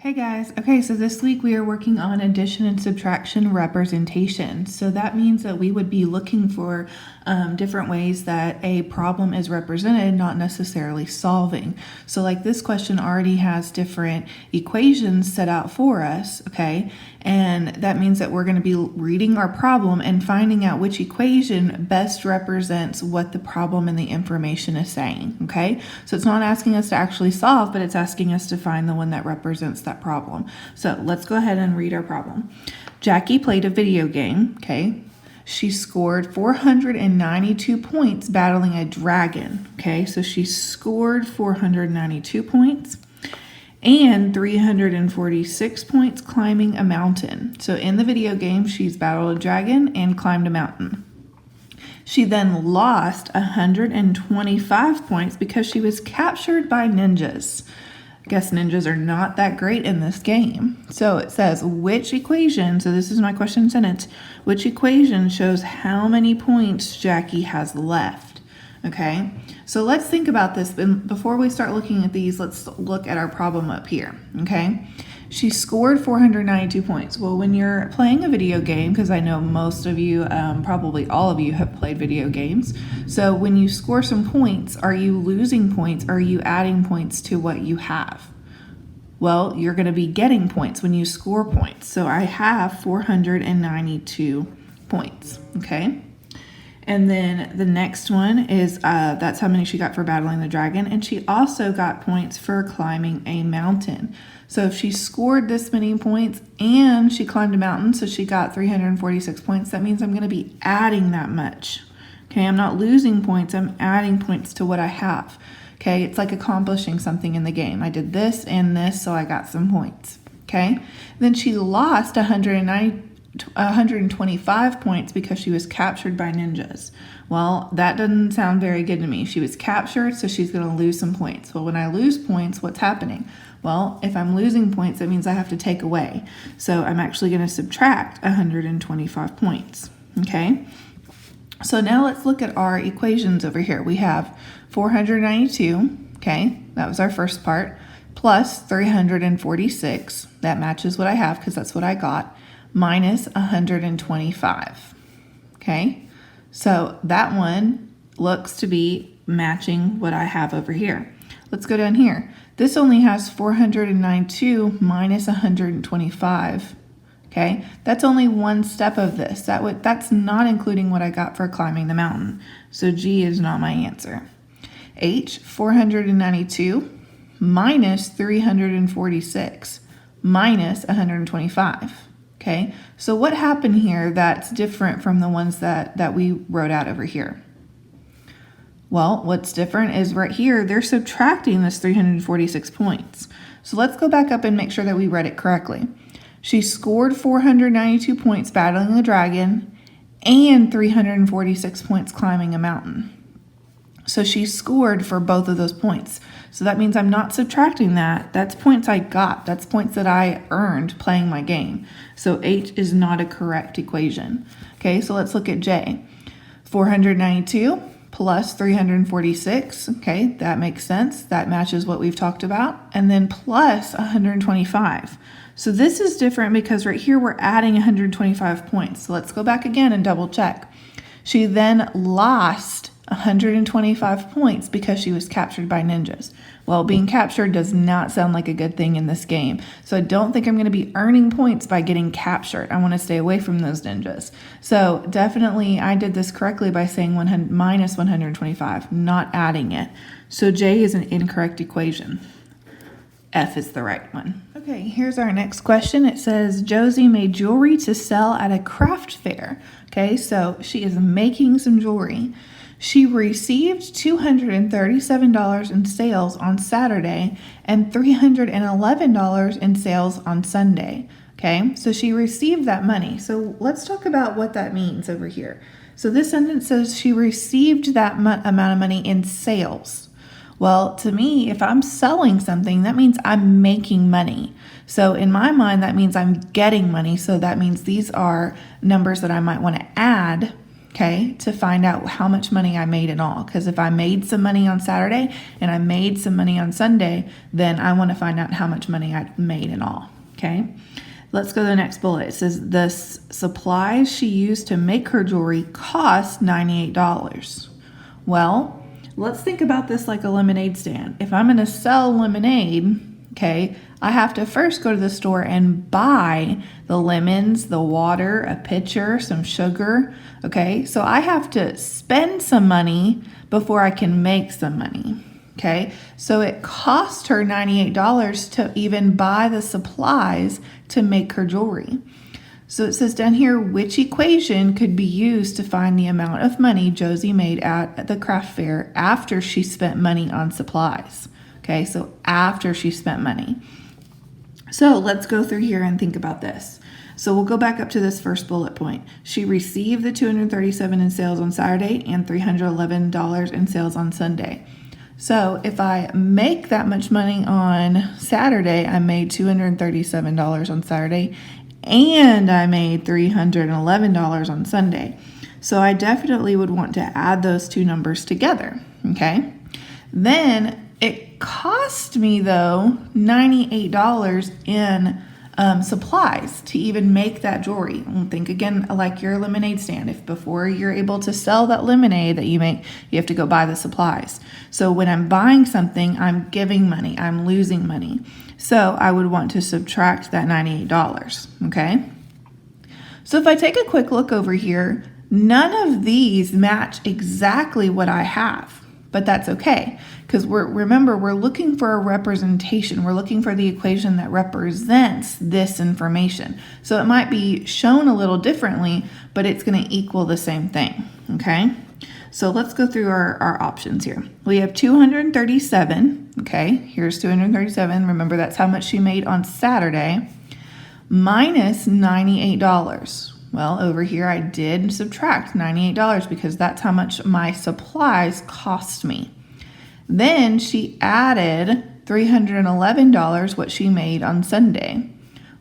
Hey guys, okay, so this week we are working on addition and subtraction representation. So that means that we would be looking for different ways that a problem is represented, not necessarily solving. So like this question already has different equations set out for us, okay? And that means that we're going to be reading our problem and finding out which equation best represents what the problem and the information is saying, okay? So it's not asking us to actually solve, but it's asking us to find the one that represents that problem. So let's go ahead and read our problem. Jackie played a video game, okay? She scored 492 points battling a dragon, okay? So she scored 492 points and 346 points climbing a mountain. So in the video game, she's battled a dragon and climbed a mountain. She then lost 125 points because she was captured by ninjas. I guess ninjas are not that great in this game. So it says, which equation, so this is my question sentence, which equation shows how many points Jackie has left? Okay, so let's think about this. Before we start looking at these, let's look at our problem up here, okay? She scored 492 points. Well, when you're playing a video game, because I know most of you, probably all of you have played video games. So when you score some points, are you losing points? Or are you adding points to what you have? Well, you're going to be getting points when you score points. So I have 492 points, okay? And then the next one is, that's how many she got for battling the dragon. And she also got points for climbing a mountain. So if she scored this many points and she climbed a mountain, so she got 346 points, that means I'm going to be adding that much. Okay, I'm not losing points, I'm adding points to what I have. Okay, it's like accomplishing something in the game. I did this and this, so I got some points. Okay, then she lost 125 points because she was captured by ninjas. Well, that doesn't sound very good to me. She was captured, so she's going to lose some points. Well, when I lose points, what's happening? Well, if I'm losing points, that means I have to take away. So I'm actually going to subtract 125 points. Okay? So now let's look at our equations over here. We have 492, okay? That was our first part, plus 346. That matches what I have because that's what I got. Minus 125, okay? So that one looks to be matching what I have over here. Let's go down here. This only has 492 minus 125, okay? That's only one step of this. That's not including what I got for climbing the mountain. So G is not my answer. H, 492 minus 346 minus 125. Okay, so what happened here that's different from the ones that we wrote out over here? Well, what's different is right here, they're subtracting this 346 points. So let's go back up and make sure that we read it correctly. She scored 492 points battling the dragon and 346 points climbing a mountain. So she scored for both of those points. So that means I'm not subtracting that. That's points I got. That's points that I earned playing my game. So H is not a correct equation. Okay, so let's look at J. 492 plus 346. Okay, that makes sense. That matches what we've talked about. And then plus 125. So this is different because right here we're adding 125 points. So let's go back again and double check. She then lost 125 points because she was captured by ninjas. Well, being captured does not sound like a good thing in this game. So I don't think I'm going to be earning points by getting captured. I want to stay away from those ninjas. So definitely I did this correctly by saying minus 125, not adding it. So J is an incorrect equation. F is the right one. Okay, here's our next question. It says, Josie made jewelry to sell at a craft fair. Okay, so she is making some jewelry. She received $237 in sales on Saturday and $311 in sales on Sunday. Okay, so she received that money. So let's talk about what that means over here. So this sentence says she received that amount of money in sales. Well, to me, if I'm selling something, that means I'm making money. So in my mind, that means I'm getting money. So that means these are numbers that I might want to add okay, to find out how much money I made in all. Because if I made some money on Saturday and I made some money on Sunday, then I want to find out how much money I made in all, okay? Let's go to the next bullet. It says the supplies she used to make her jewelry cost $98. Well, let's think about this like a lemonade stand. If I'm going to sell lemonade, okay, I have to first go to the store and buy the lemons, the water, a pitcher, some sugar, okay? So I have to spend some money before I can make some money, okay? So it cost her $98 to even buy the supplies to make her jewelry. So it says down here, which equation could be used to find the amount of money Josie made at the craft fair after she spent money on supplies? Okay, so after she spent money. So let's go through here and think about this. So we'll go back up to this first bullet point. She received the $237 in sales on Saturday and $311 in sales on Sunday. So if I make that much money on Saturday, I made $237 on Saturday, and I made $311 on Sunday. So I definitely would want to add those two numbers together, okay? Then it cost me, though, $98 in supplies to even make that jewelry. And think again like your lemonade stand. If before you're able to sell that lemonade that you make, you have to go buy the supplies. So when I'm buying something, I'm giving money, I'm losing money. So I would want to subtract that $98, okay? So if I take a quick look over here, none of these match exactly what I have. But that's okay, because remember, we're looking for a representation. We're looking for the equation that represents this information. So it might be shown a little differently, but it's going to equal the same thing, okay? So let's go through our options here. We have 237, okay? Here's 237. Remember, that's how much she made on Saturday, minus $98. Well, over here I did subtract $98 because that's how much my supplies cost me. Then she added $311, what she made on Sunday.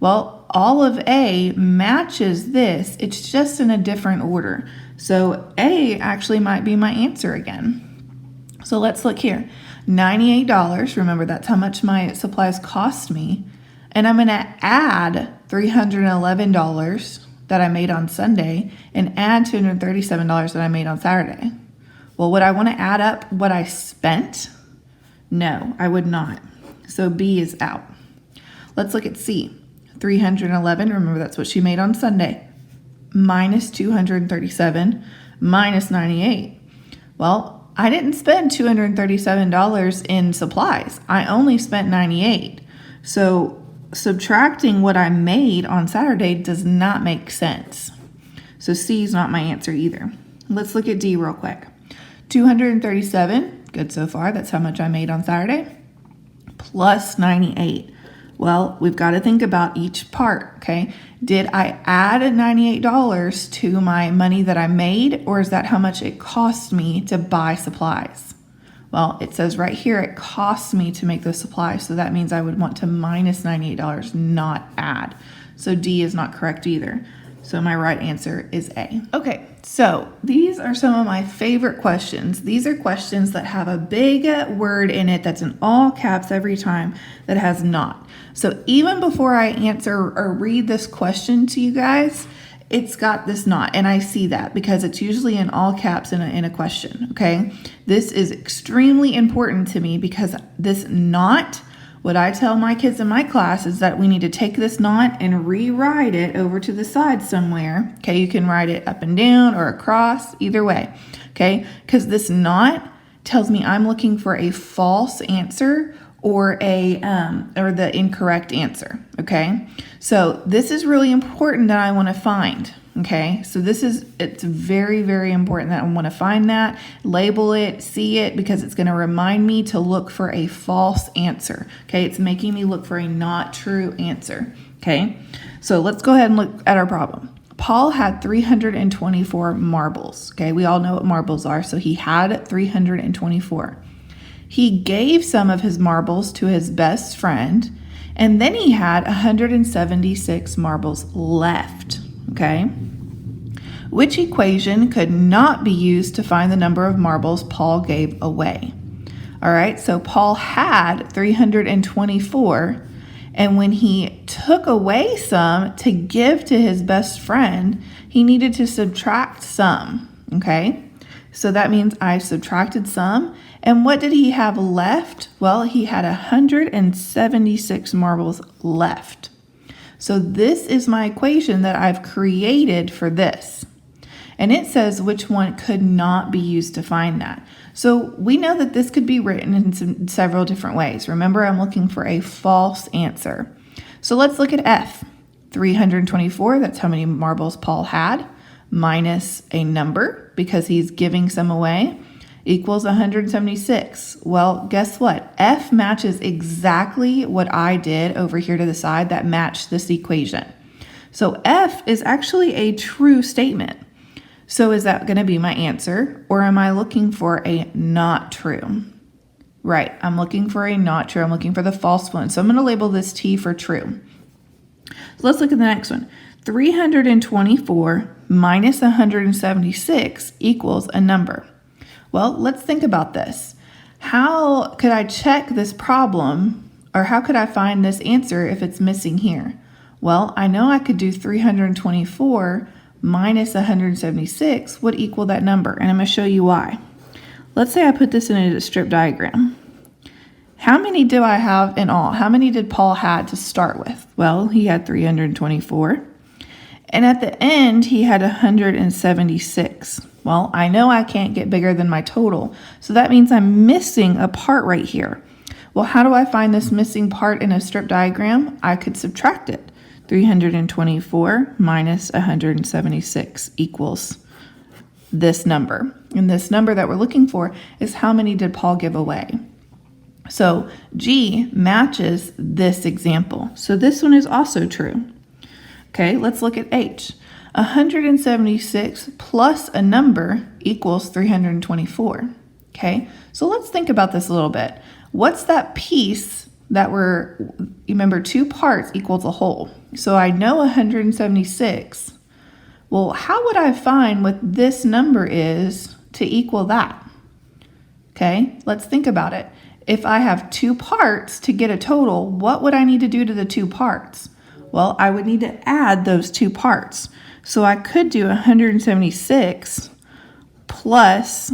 Well, all of A matches this. It's just in a different order. So A actually might be my answer again. So let's look here. $98, remember that's how much my supplies cost me. And I'm going to add $311 that I made on Sunday and add $237 that I made on Saturday. Well, would I want to add up what I spent? No, I would not. So B is out. Let's look at C. 311, remember that's what she made on Sunday, minus 237 minus 98. Well, I didn't spend $237 in supplies. I only spent 98. So subtracting what I made on Saturday does not make sense. So C is not my answer either. Let's look at D real quick. 237, good so far. That's how much I made on Saturday, plus 98. Well, we've got to think about each part, okay? Did I add $98 to my money that I made, or is that how much it cost me to buy supplies? Well, it says right here it costs me to make those supplies, so that means I would want to minus $98, not add. So D is not correct either. So my right answer is A. Okay, so these are some of my favorite questions. These are questions that have a big word in it that's in all caps every time that has not. So even before I answer or read this question to you guys, it's got this not, and I see that because it's usually in all caps in a question, okay? This is extremely important to me because this not, what I tell my kids in my class is that we need to take this not and rewrite it over to the side somewhere, okay? You can write it up and down or across, either way, okay? Because this not tells me I'm looking for a false answer or the incorrect answer, okay? So this is really important that I want to find, okay? So it's very, very important that I want to find that, label it, see it, because it's going to remind me to look for a false answer, okay? It's making me look for a not true answer, okay? So let's go ahead and look at our problem. Paul had 324 marbles, okay? We all know what marbles are, so he had 324. He gave some of his marbles to his best friend, and then he had 176 marbles left, okay? Which equation could not be used to find the number of marbles Paul gave away? All right, so Paul had 324, and when he took away some to give to his best friend, he needed to subtract some, okay? So that means I subtracted some, and what did he have left? Well, he had 176 marbles left. So this is my equation that I've created for this. And it says which one could not be used to find that. So we know that this could be written in several different ways. Remember, I'm looking for a false answer. So let's look at F. 324, that's how many marbles Paul had, minus a number, because he's giving some away, equals 176. Well, guess what? F matches exactly what I did over here to the side that matched this equation. So F is actually a true statement. So is that going to be my answer, or am I looking for a not true? Right, I'm looking for a not true. I'm looking for the false one. So I'm going to label this T for true. So let's look at the next one. 324 minus 176 equals a number. Well, let's think about this. How could I check this problem, or how could I find this answer if it's missing here? Well, I know I could do 324 minus 176 would equal that number, and I'm going to show you why. Let's say I put this in a strip diagram. How many do I have in all? How many did Paul had to start with? Well, he had 324, and at the end he had 176. Well, I know I can't get bigger than my total, so that means I'm missing a part right here. Well, how do I find this missing part in a strip diagram? I could subtract it. 324 minus 176 equals this number. And this number that we're looking for is how many did Paul give away? So G matches this example. So this one is also true. Okay, let's look at H. 176 plus a number equals 324. Okay, so let's think about this a little bit. What's that piece that remember, two parts equals a whole. So I know 176. Well, how would I find what this number is to equal that? Okay, let's think about it. If I have two parts to get a total, what would I need to do to the two parts? Well, I would need to add those two parts. So I could do 176 plus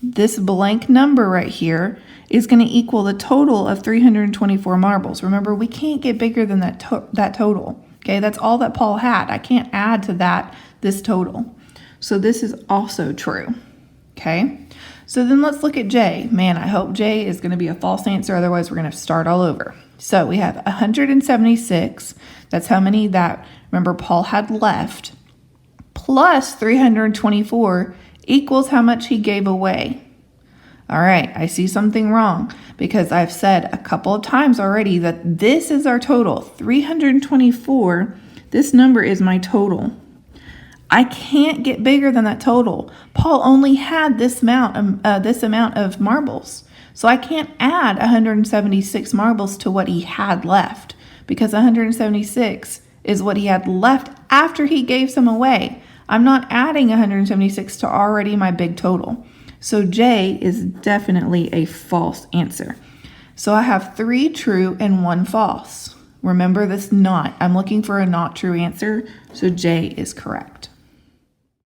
this blank number right here is going to equal the total of 324 marbles. Remember, we can't get bigger than that total. Okay, that's all that Paul had. I can't add to this total. So this is also true. Okay, so then let's look at J. Man, I hope J is going to be a false answer. Otherwise, we're going to start all over. So we have 176. That's how many that, remember, Paul had left. Plus 324 equals how much he gave away. All right, I see something wrong because I've said a couple of times already that this is our total. 324, this number is my total. I can't get bigger than that total. Paul only had this amount of marbles. So I can't add 176 marbles to what he had left because 176 is what he had left after he gave some away. I'm not adding 176 to already my big total. So J is definitely a false answer. So I have 3 true and 1 false. Remember this not. I'm looking for a not true answer, so J is correct.